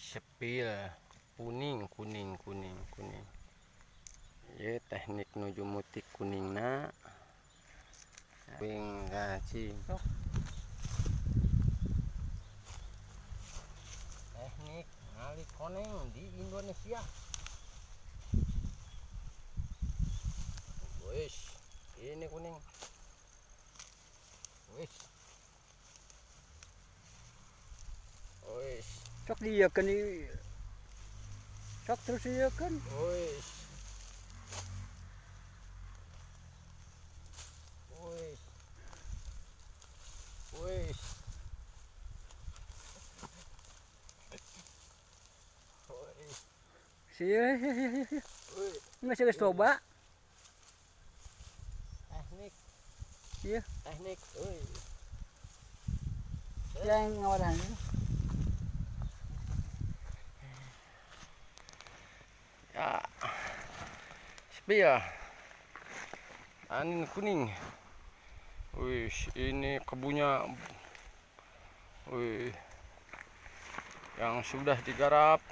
Sepil kuning. Ya teknik nuju mutik kuningna wing gaci teknik ngali koneng di Indonesia. Wis ini kuning wis sok dia kan sok terus dia kan wis sih nggak sih coba teknik iya teknik yang ngawaran ya sepia anin kuning. Wih, ini kebunnya yang sudah digarap.